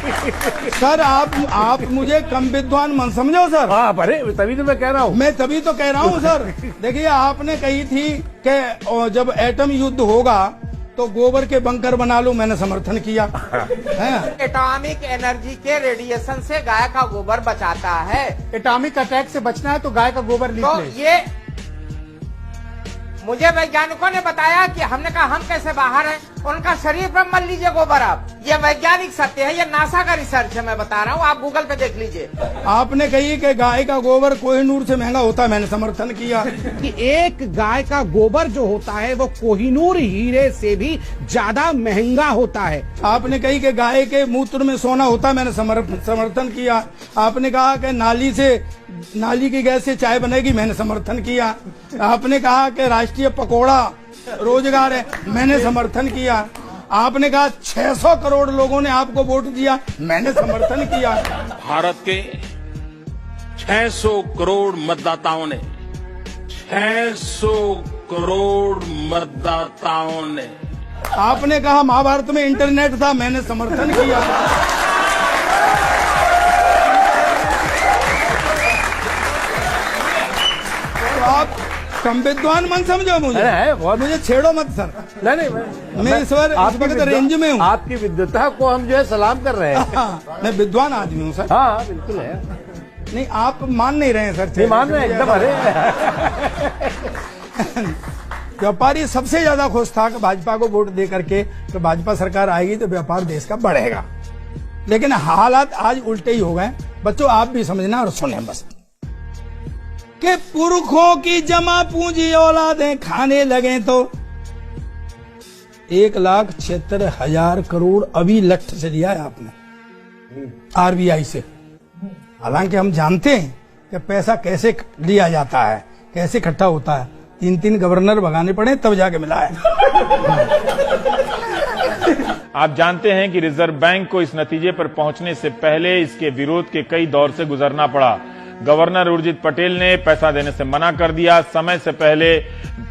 Sir आप मुझे कम विद्वान मन समझो सर। हाँ, अरे तभी तो मैं कह रहा हूँ। मैं तभी तो कह रहा हूँ सर। देखिए, आपने कही थी कि जब एटम युद्ध होगा तो गोबर के बंकर बना लो, मैंने समर्थन किया है। एटॉमिक एनर्जी के रेडिएशन से गाय का गोबर बचाता है। एटॉमिक अटैक से बचना है तो गाय का गोबर लीप तो ले। ये मुझे वैज्ञानिकों ने बताया कि हमने कहा हम कैसे बाहर हैं, उनका शरीर पर मल लीजिए गोबर आप। ये वैज्ञानिक सत्य है, ये नासा का रिसर्च है, मैं बता रहा हूँ, आप गूगल पे देख लीजिए। आपने कही कि गाय का गोबर कोहिनूर से महंगा होता है, मैंने समर्थन किया कि एक गाय का गोबर जो होता है वो कोहिनूर हीरे से भी ज्यादा महंगा होता है। आपने कही कि गाय के मूत्र में सोना होता है, मैंने समर्थन किया। आपने कहा कि नाली की गैस से चाय बनेगी, मैंने समर्थन किया। आपने कहा कि राष्ट्रीय पकौड़ा रोजगार है, मैंने समर्थन किया। आपने कहा 600 करोड़ लोगों ने आपको वोट दिया, मैंने समर्थन किया। भारत के 600 करोड़ मतदाताओं ने 600 करोड़ मतदाताओं ने आपने कहा महाभारत में इंटरनेट था, मैंने समर्थन किया। तो आप कम विद्वान मन समझो मुझे, मुझे छेड़ो मत सर। नहीं, मैं इस वक्त रेंज में हूँ। आपकी विद्वता को हम जो है सलाम कर रहे हैं। हाँ, मैं विद्वान आदमी हूँ सर। हाँ, बिल्कुल है। नहीं, आप मान नहीं रहे हैं सर। नहीं मान रहे हैं एकदम। अरे व्यापारी सबसे ज्यादा खुश था कि भाजपा को वोट दे करके तो भाजपा सरकार आएगी तो व्यापार देश का बढ़ेगा। लेकिन हालात आज उल्टे ही हो गए। बच्चों, आप भी समझना और सुने बस कि पुरखों की जमा पूंजी औलादें खाने लगे तो 1,76,000 करोड़ अभी लठ से दिया है आपने आरबीआई से। हालांकि हम जानते हैं कि पैसा कैसे लिया जाता है, कैसे इकट्ठा होता है। 3 गवर्नर भगाने पड़े तब जाके मिला है। आप जानते हैं कि रिजर्व बैंक को इस नतीजे पर पहुंचने से पहले इसके विरोध के कई दौर से गुजरना पड़ा। गवर्नर उर्जित पटेल ने पैसा देने से मना कर दिया, समय से पहले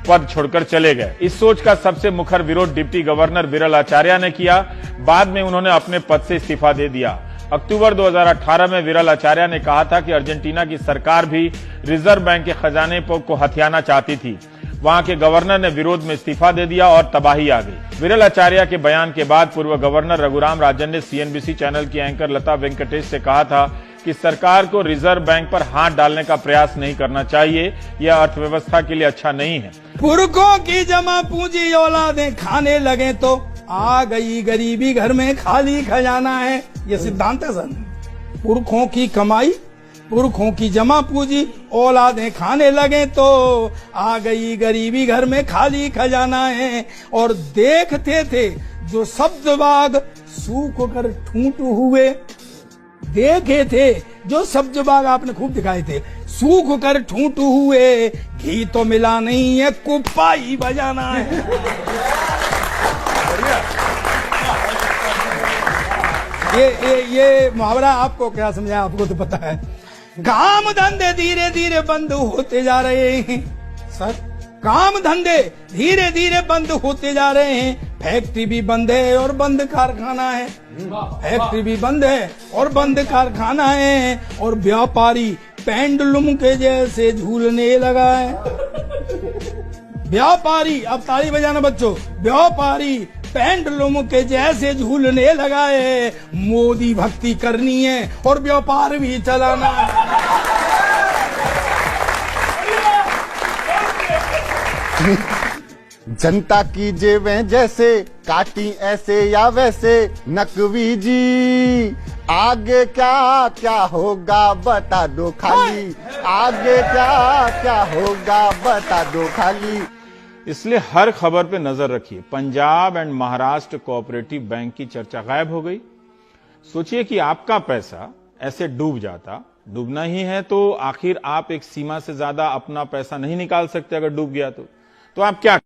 पद छोड़कर चले गए। इस सोच का सबसे मुखर विरोध डिप्टी गवर्नर विरल आचार्य ने किया। बाद में उन्होंने अपने पद से इस्तीफा दे दिया। अक्टूबर 2018 में विरल आचार्य ने कहा था कि अर्जेंटीना की सरकार भी रिजर्व बैंक के खजाने को हथियाना चाहती थी। वहां के गवर्नर ने विरोध में इस्तीफा दे दिया और तबाही आ गई। विरल आचार्य के बयान के बाद पूर्व गवर्नर रघुराम राजन ने सीएनबीसी चैनल की एंकर लता वेंकटेश से कहा था कि सरकार को रिजर्व बैंक पर हाथ डालने का प्रयास नहीं करना चाहिए, यह अर्थव्यवस्था के लिए अच्छा नहीं है। पुरखों की जमा पूंजी औलादें खाने लगे तो आ गई गरीबी, घर में खाली खजाना है, ये सिद्धांत है सर। पुरखों की कमाई, पुरखों की जमा पूंजी औलादें खाने लगे तो आ गई गरीबी, घर में खाली खजाना है। और देखते थे जो सब्ज बाग सूख कर ठूंठ हुए, देखे थे जो सब्ज बाग आपने खूब दिखाए थे, सूख कर ठूंठ हुए, घी तो मिला नहीं है, कुप्पा ही बजाना है। ये मुहावरा आपको क्या समझाया, आपको तो पता है। काम धंधे धीरे धीरे बंद होते जा रहे हैं सर, काम धंधे धीरे धीरे बंद होते जा रहे हैं। फैक्ट्री भी बंद है और बंद कारखाना है, फैक्ट्री भी बंद है और बंद कारखाना है। और व्यापारी पेंडुलम के जैसे झूलने लगा है। व्यापारी, अब ताली बजाना बच्चों, व्यापारी पेंडुलम के जैसे झूलने लगा है। मोदी भक्ति करनी है और व्यापार भी चलाना है। जनता की जेबें जैसे काटी ऐसे या वैसे, नकवी जी आगे क्या क्या होगा बता दो खाली, आगे क्या क्या होगा बता दो खाली। इसलिए हर खबर पे नजर रखिए। Punjab and Maharashtra cooperative bank की चर्चा गायब हो गई। सोचिए कि आपका पैसा ऐसे डूब जाता। डूबना ही है तो आखिर आप एक सीमा से ज्यादा अपना पैसा नहीं निकाल सकते। अगर डूब गया तो आप क्या